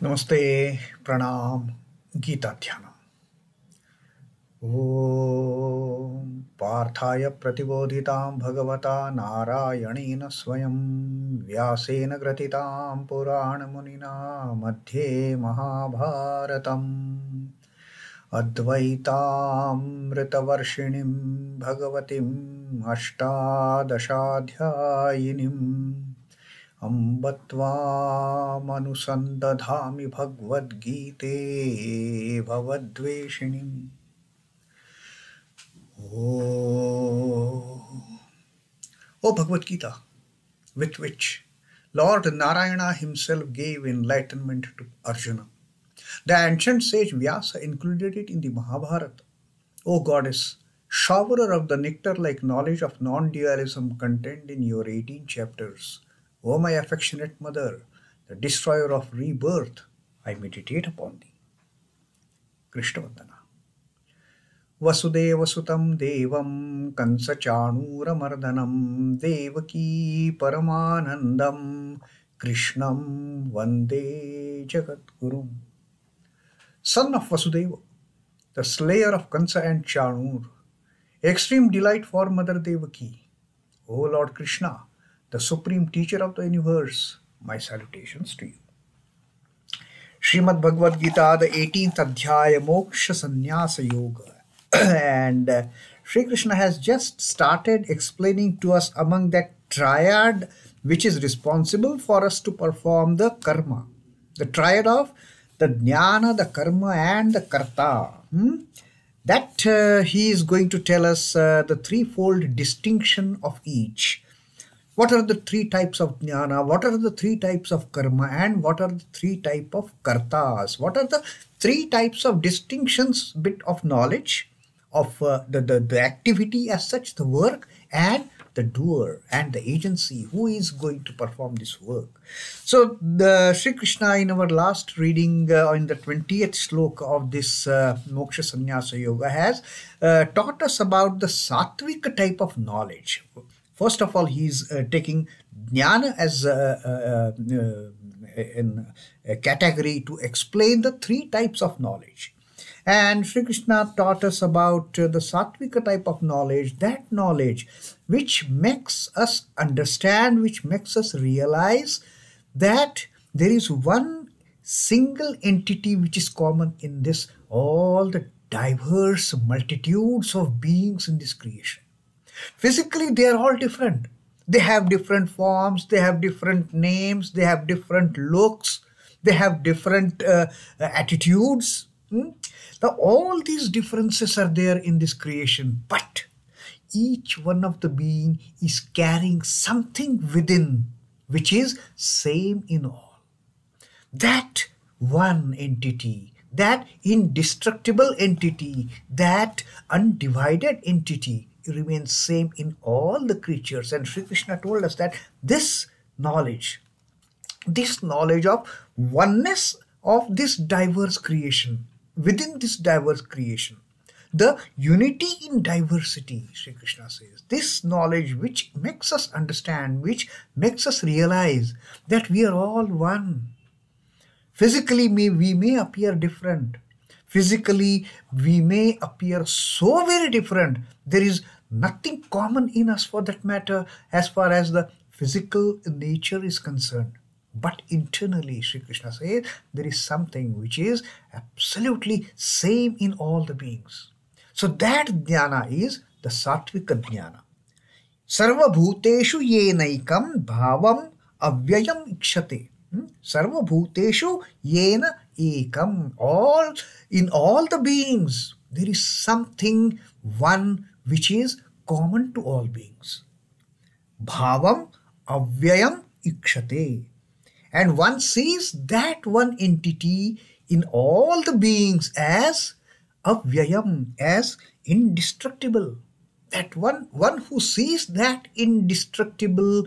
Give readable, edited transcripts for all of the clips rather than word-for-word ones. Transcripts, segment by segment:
Namaste, Pranam, Gita Dhyanam. Om Parthaya Pratibodhitam Bhagavata Narayanena Swayam Vyasena Gratitam Purana Munina Madhye Mahabharatam Advaitam Ritavarshinim Bhagavatim Ashtadashadhyayinim Ambatvam Bhagavad Gite Bhavadveshinim. Oh Bhagavad Gita, with which Lord Narayana himself gave enlightenment to Arjuna. The ancient sage Vyasa included it in the Mahabharata. O goddess, showerer of the nectar-like knowledge of non-dualism contained in your 18 chapters, O my affectionate mother, the destroyer of rebirth, I meditate upon thee. Krishna Vandana. Vasudeva Sutam Devam Kansachanura Mardanam Devaki Paramanandam Krishnam Vande Jagadgurum. Son of Vasudeva, the slayer of Kansa and Chanur, extreme delight for Mother Devaki. O Lord Krishna, the supreme teacher of the universe, my salutations to you. Srimad Bhagavad Gita, the 18th Adhyaya, Moksha Sannyasa Yoga. And Sri Krishna has just started explaining to us among that triad which is responsible for us to perform the karma. The triad of the jnana, the karma and the karta. That he is going to tell us the threefold distinction of each. What are the three types of jnana? What are the three types of karma? And what are the three types of kartas? What are the three types of distinctions, bit of knowledge of the activity as such, the work, and the doer and the agency who is going to perform this work. So the Sri Krishna in our last reading in the 20th Shloka of this Moksha Sannyasa Yoga has taught us about the sattvic type of knowledge. First of all, he is taking jnana as a category to explain the three types of knowledge. And Sri Krishna taught us about the sattvika type of knowledge, that knowledge which makes us understand, which makes us realize that there is one single entity which is common in this, all the diverse multitudes of beings in this creation. Physically, they are all different. They have different forms, they have different names, they have different looks, they have different attitudes. Now, all these differences are there in this creation, but each one of the being is carrying something within which is same in all. That one entity, that indestructible entity, that undivided entity remains same in all the creatures. And Sri Krishna told us that this knowledge of oneness of this diverse creation, within this diverse creation, the unity in diversity, Sri Krishna says, this knowledge which makes us understand, which makes us realize that we are all one. Physically, we may appear different. Physically, we may appear so very different. There is nothing common in us for that matter as far as the physical nature is concerned. But internally, Sri Krishna says, there is something which is absolutely same in all the beings. So that jnana is the sattvika jnana. Sarva bhūteṣhu yenaikam bhavam avyayam ikshate. Sarva bhūteṣhu yena ekam. In all the beings, there is something one which is common to all beings. Bhavam avyayam ikshate. And one sees that one entity in all the beings as avyayam, as indestructible. That one who sees that indestructible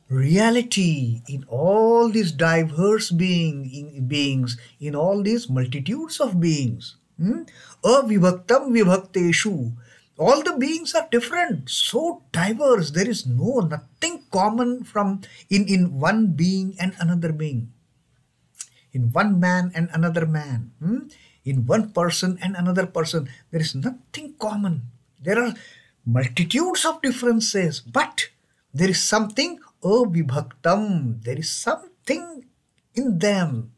reality in all these diverse beings, in all these multitudes of beings. Avivaktam vibhakteshu. All the beings are different, so diverse. There is nothing common in one being and another being. in one man and another man, in one person and another person. There is nothing common. There are multitudes of differences, but there is something avibhaktam. There is something in them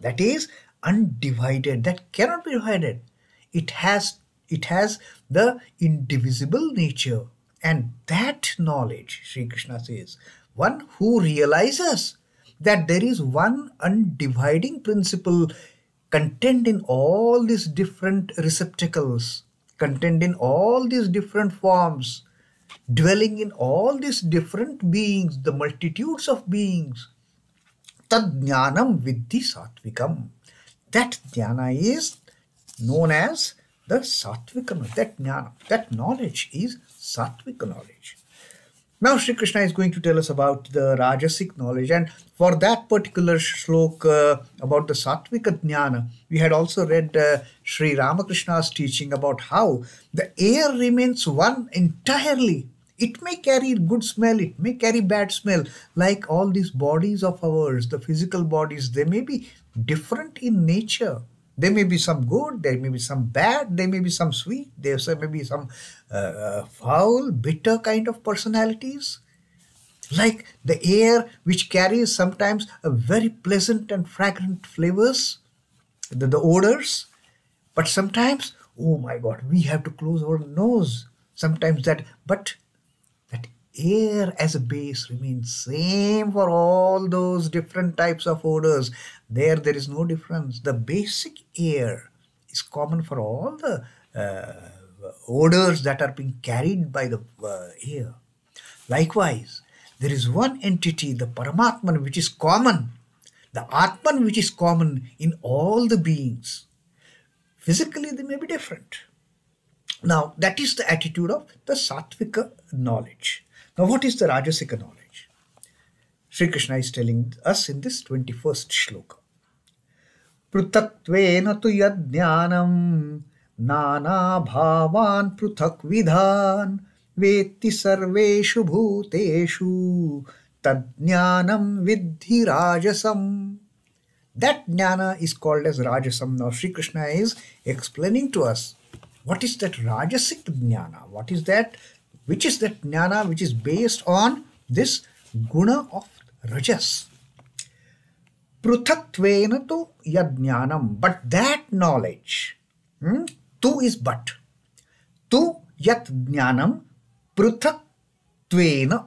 that is undivided, that cannot be divided. It has the indivisible nature. And that knowledge, Sri Krishna says, one who realizes that there is one undividing principle contained in all these different receptacles, contained in all these different forms, dwelling in all these different beings, the multitudes of beings. Tad jñānaṁ viddhi sattvikam. That jnana is known as the sattvika knowledge. That jnana, that knowledge is sattvika knowledge. Now Sri Krishna is going to tell us about the rajasic knowledge, and for that particular shloka about the sattvika jnana, we had also read Sri Ramakrishna's teaching about how the air remains one entirely. It may carry good smell, it may carry bad smell, like all these bodies of ours, the physical bodies, they may be different in nature. There may be some good, there may be some bad, there may be some sweet, there may be some foul, bitter kind of personalities. Like the air which carries sometimes a very pleasant and fragrant flavors, the odors, but sometimes, oh my God, we have to close our nose. Sometimes but that air as a base remains same for all those different types of odors. There is no difference. The basic air is common for all the odors that are being carried by the air. Likewise, there is one entity, the Paramatman, which is common, the Atman, which is common in all the beings. Physically, they may be different. Now, that is the attitude of the Sattvika knowledge. Now, what is the Rajasika knowledge? Sri Krishna is telling us in this 21st shloka. pṛithaktvena tu jñānaṁ nānā-bhāvān pṛithag-vidhān vetti sarveṣhu bhūteṣhu jñānaṁ viddhi rājasam. That jnana is called as rājasam. Now, Sri Krishna is explaining to us what is that rājasic jnana? What is that? Which is that jnana which is based on this guna of rajas? pṛithaktvena tu jñānaṁ. But that knowledge, tu is but. Tu yat jñānaṁ pṛithaktvena.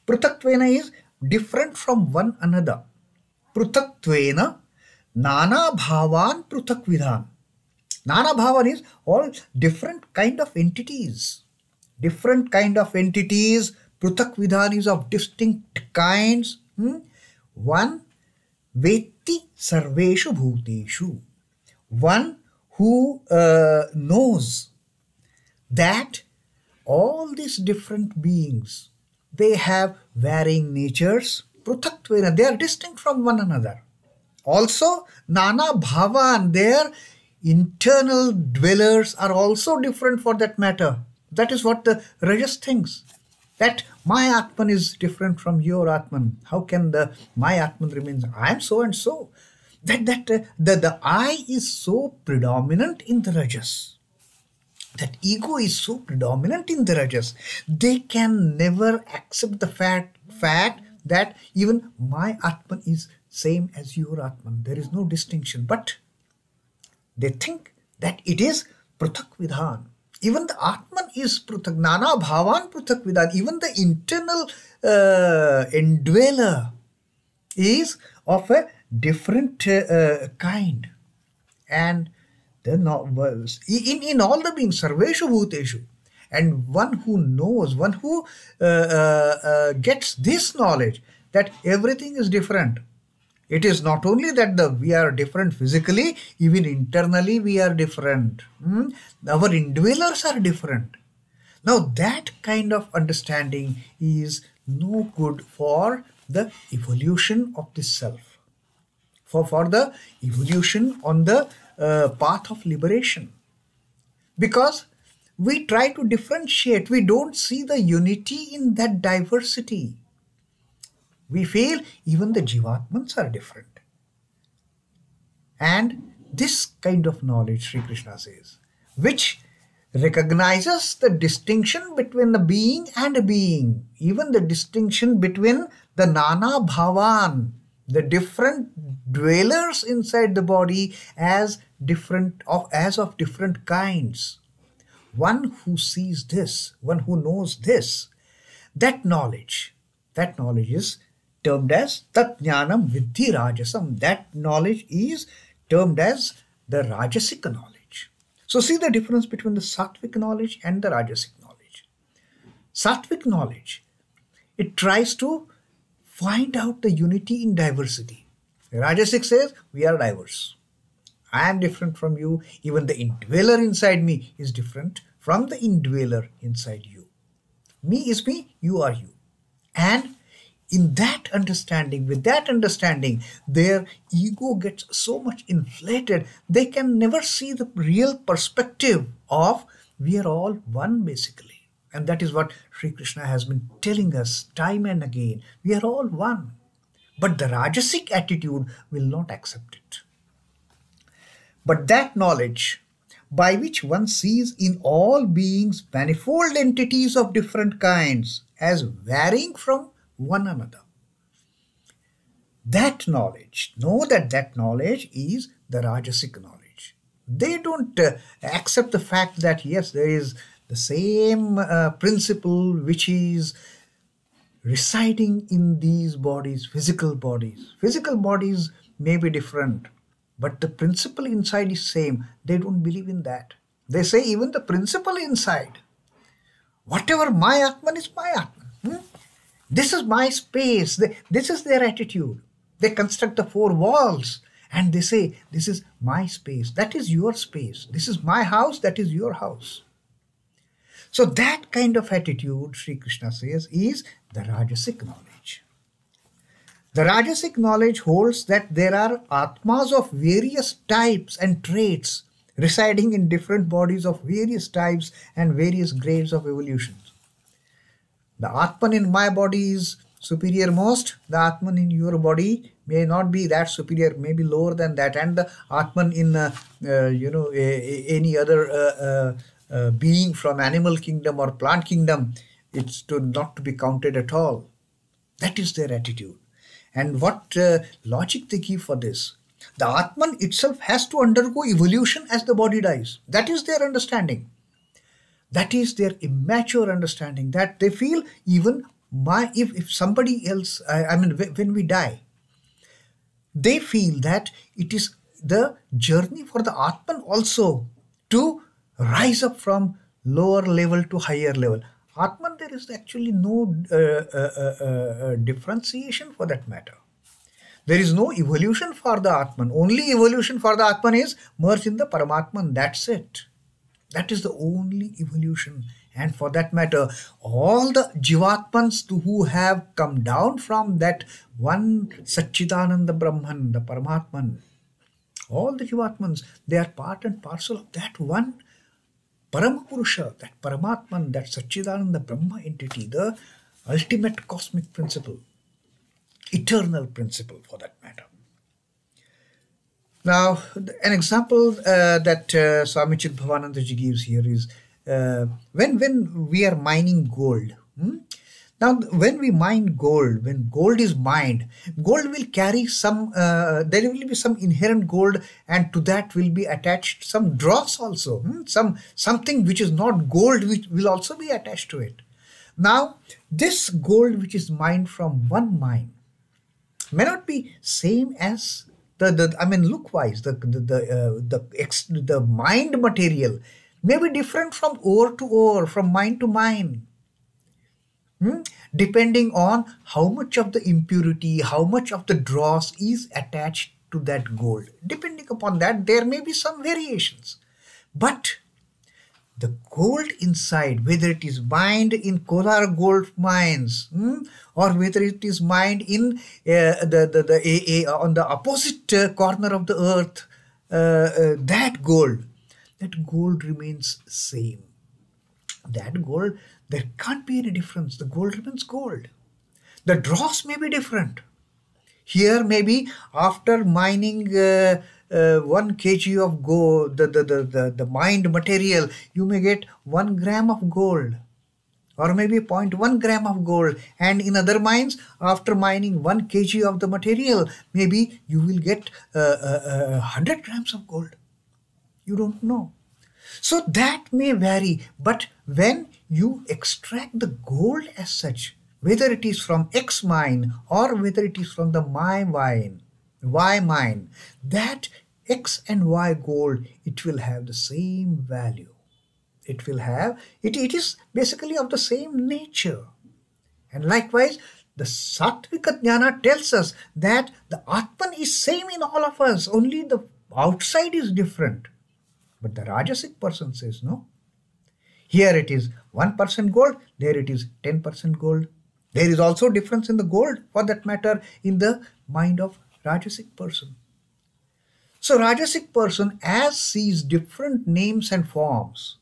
Pṛithaktvena is different from one another. pṛithaktvena nānā-bhāvān pṛithak-vidhān. Nānā-bhāvān is all different kind of entities. Different kind of entities. Pṛithak-vidhān is of distinct kinds. One, vetti sarveṣhu bhūteṣhu. One who knows that all these different beings, they have varying natures. Pṛithaktvena, they are distinct from one another. Also, nānā-bhāvān, their internal dwellers are also different for that matter. That is what the Rajas thinks. That my Atman is different from your Atman. How can my Atman remain? I am so and so. The I is so predominant in the Rajas. That ego is so predominant in the Rajas. They can never accept the fact that even my Atman is same as your Atman. There is no distinction. But they think that it is pṛithak-vidhān. Even the Atman is pṛithak, nānā-bhāvān pṛithak-vidhān. Even the internal indweller is of a different kind. And then in all the beings, sarveṣhu bhūteṣhu. And one who knows, one who gets this knowledge that everything is different. It is not only that we are different physically, even internally we are different. Our indwellers are different. Now that kind of understanding is no good for the evolution of the self. For the evolution on the path of liberation. Because we try to differentiate. We don't see the unity in that diversity. We feel even the jivatmans are different. And this kind of knowledge, Sri Krishna says, which recognizes the distinction between a being and a being, even the distinction between the nānā-bhāvān, the different dwellers inside the body as of different kinds. One who sees this, one who knows this, that knowledge is termed as jñānaṁ viddhi rājasam. That knowledge is termed as the Rajasika knowledge. So see the difference between the sattvic knowledge and the Rajasic knowledge. Sattvic knowledge, it tries to find out the unity in diversity. Rajasic says, we are diverse. I am different from you. Even the indweller inside me is different from the indweller inside you. Me is me, you are you. And in that understanding, with that understanding, their ego gets so much inflated, they can never see the real perspective of we are all one basically. And that is what Sri Krishna has been telling us time and again. We are all one. But the Rajasic attitude will not accept it. But that knowledge by which one sees in all beings manifold entities of different kinds as varying from one another. That knowledge, know that that knowledge is the Rajasic knowledge. They don't accept the fact that yes, there is the same principle which is residing in these bodies, physical bodies. Physical bodies may be different, but the principle inside is same. They don't believe in that. They say even the principle inside, whatever my Atman is my Atman. This is my space. This is their attitude. They construct the four walls and they say, this is my space. That is your space. This is my house. That is your house. So that kind of attitude, Sri Krishna says, is the Rajasic knowledge. The Rajasic knowledge holds that there are Atmas of various types and traits residing in different bodies of various types and various grades of evolution. The Atman in my body is superior most. The Atman in your body may not be that superior, may be lower than that. And the Atman in any other being from animal kingdom or plant kingdom, it's not to be counted at all. That is their attitude. And what logic they give for this? The Atman itself has to undergo evolution as the body dies. That is their understanding. That is their immature understanding, that they feel even if somebody else, when we die, they feel that it is the journey for the Atman also to rise up from lower level to higher level. Atman, there is actually no differentiation for that matter. There is no evolution for the Atman. Only evolution for the Atman is merge in the Paramatman. That's it. That is the only evolution. And for that matter, all the Jivatmans who have come down from that one Satchidananda Brahman, the Paramatman, all the Jivatmans, they are part and parcel of that one Paramapurusha, that Paramatman, that Satchidananda Brahma entity, the ultimate cosmic principle, eternal principle for that matter. Now, an example that Swami Chidbhavananda ji gives here is when we are mining gold. Now, when we mine gold, when gold is mined, gold will carry some, there will be some inherent gold, and to that will be attached some dross also. Something which is not gold, which will also be attached to it. Now, this gold which is mined from one mine may not be same as look-wise, the mined material may be different from ore to ore, from mine to mine. Depending on how much of the impurity, how much of the dross is attached to that gold. Depending upon that, there may be some variations. But the gold inside, whether it is mined in Kolar gold mines, or whether it is mined in on the opposite corner of the earth, that gold remains same. That gold, there can't be any difference. The gold remains gold. The dross may be different. Here maybe after mining 1 kg of gold, the mined material, you may get 1 gram of gold, or maybe 0.1 gram of gold. And in other mines, after mining 1 kg of the material, maybe you will get 100 grams of gold. You don't know. So that may vary, but when you extract the gold as such, whether it is from X mine or whether it is from the Y mine, that X and Y gold, it will have the same value. It will have, it is basically of the same nature. And likewise, the Sattvika Jnana tells us that the Atman is same in all of us, only the outside is different. But the Rajasic person says no. Here it is 1% gold, there it is 10% gold. There is also difference in the gold, for that matter, in the mind of Rajasic person. So Rajasic person, as sees different names and forms,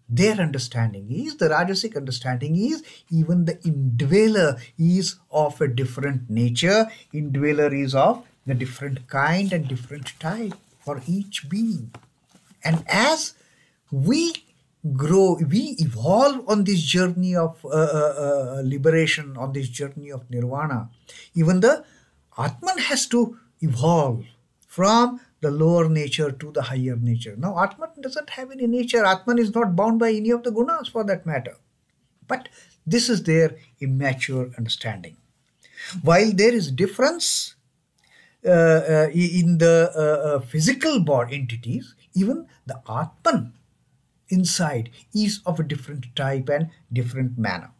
their understanding is, the Rajasic understanding is, even the indweller is of a different nature. Indweller is of the different kind and different type for each being. And as we grow, we evolve on this journey of liberation, on this journey of nirvana, even the Atman has to evolve from the lower nature to the higher nature. Now, Atman doesn't have any nature. Atman is not bound by any of the gunas, for that matter. But this is their immature understanding. While there is difference in the physical body entities, even the Atman inside is of a different type and different manner.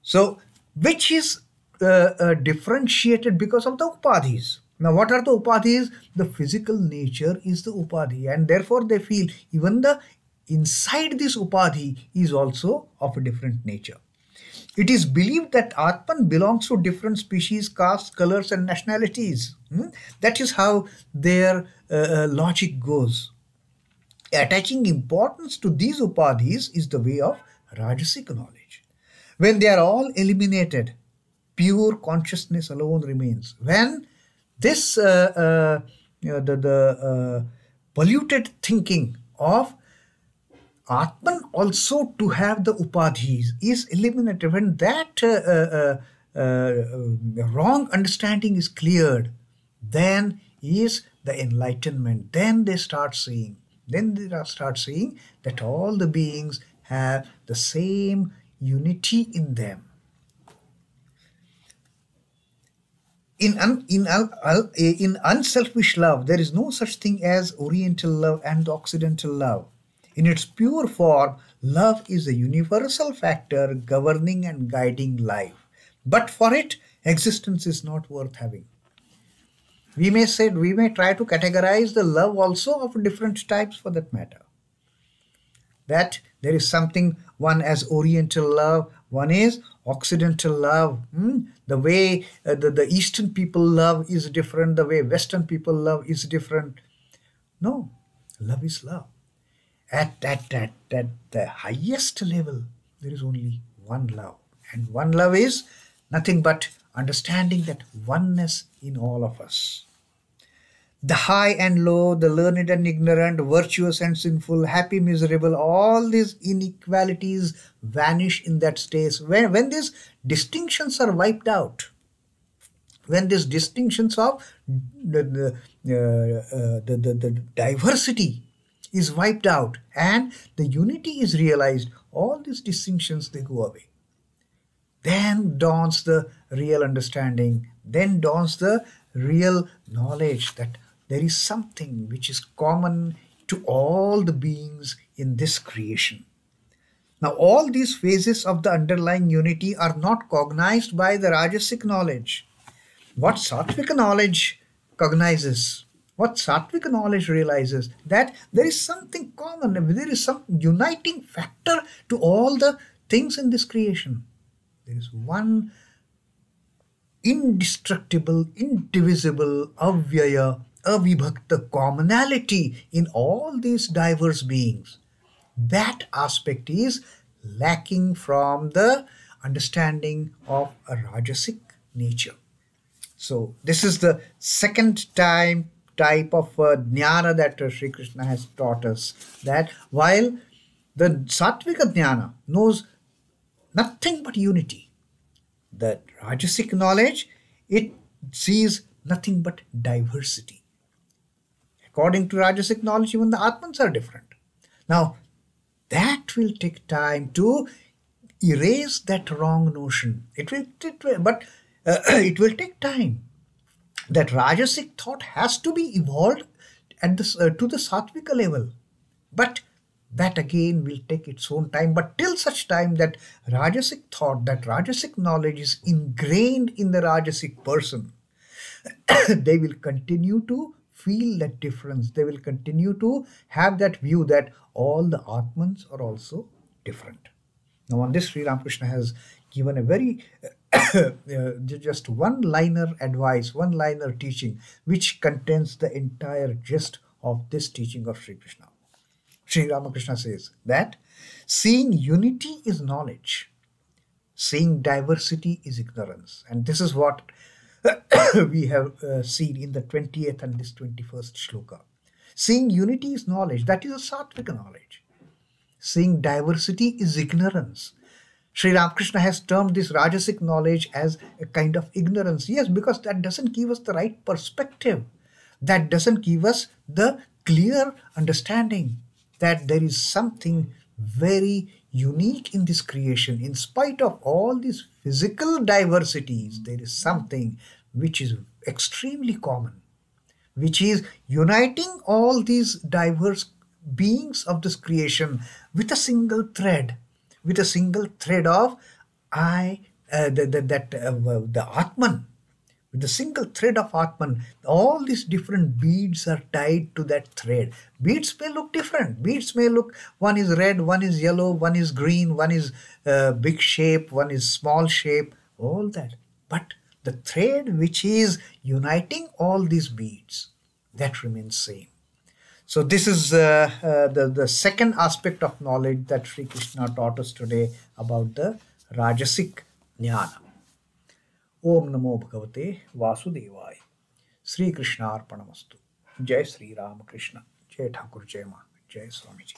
So, which is differentiated because of the upadhis. Now, what are the upadhis? The physical nature is the upadhi, and therefore they feel even the inside this upadhi is also of a different nature. It is believed that Atman belongs to different species, castes, colors and nationalities. That is how their logic goes. Attaching importance to these upadhis is the way of Rajasika knowledge. When they are all eliminated, pure consciousness alone remains. When this polluted thinking of Atman also to have the upadhis is eliminated, when that wrong understanding is cleared, then is the enlightenment. Then they start seeing. Then they start seeing that all the beings have the same unity in them. In unselfish love, there is no such thing as Oriental love and Occidental love. In its pure form, love is a universal factor governing and guiding life. But for it, existence is not worth having. We may try to categorize the love also of different types, for that matter. That there is something, one as Oriental love, one is Occidental love. The way the Eastern people love is different, the way Western people love is different. No, love is love. At the highest level, there is only one love. And one love is nothing but understanding that oneness in all of us. The high and low, the learned and ignorant, virtuous and sinful, happy, miserable, all these inequalities vanish in that state. When these distinctions are wiped out, when these distinctions of the diversity is wiped out and the unity is realized, all these distinctions, they go away. Then dawns the real understanding, then dawns the real knowledge that there is something which is common to all the beings in this creation. Now, all these phases of the underlying unity are not cognized by the Rajasic knowledge. What Sattvika knowledge cognizes, what Sattvika knowledge realizes, that there is something common, there is some uniting factor to all the things in this creation. There is one indestructible, indivisible, avyaya, avibhakta commonality in all these diverse beings. That aspect is lacking from the understanding of a Rajasic nature. So this is the second type of jnana that Sri Krishna has taught us, that while the sattvika jnana knows nothing but unity, the rajasic knowledge, it sees nothing but diversity. According to rajasic knowledge, even the atmans are different. Now, that will take time to erase that wrong notion. It will take time. That rajasic thought has to be evolved at to the sattvika level. But that again will take its own time. But till such time that rajasic thought, that rajasic knowledge is ingrained in the rajasic person, they will continue to feel that difference. They will continue to have that view that all the atmans are also different. Now on this, Sri Ramakrishna has given a very just one-liner advice, one-liner teaching, which contains the entire gist of this teaching of Sri Krishna. Sri Ramakrishna says that seeing unity is knowledge, seeing diversity is ignorance. And this is what we have seen in the 20th and this 21st shloka. Seeing unity is knowledge, that is a sattvika knowledge. Seeing diversity is ignorance. Sri Ramakrishna has termed this rajasic knowledge as a kind of ignorance. Yes, because that doesn't give us the right perspective. That doesn't give us the clear understanding that there is something very unique in this creation. In spite of all these physical diversities, there is something which is extremely common, which is uniting all these diverse beings of this creation with a single thread, of the Atman, with the single thread of Atman. All these different beads are tied to that thread. Beads may look different. Beads may look, one is red, one is yellow, one is green, one is big shape, one is small shape, all that. But the thread which is uniting all these beads, that remains same. So this is the second aspect of knowledge that Sri Krishna taught us today about the Rajasik jnana. Om Namo Bhagavate Vasudevaya. Sri Krishna Arpanamastu. Jai Sri Ramakrishna. Jai Thakur Jai Ma. Jai Swamiji.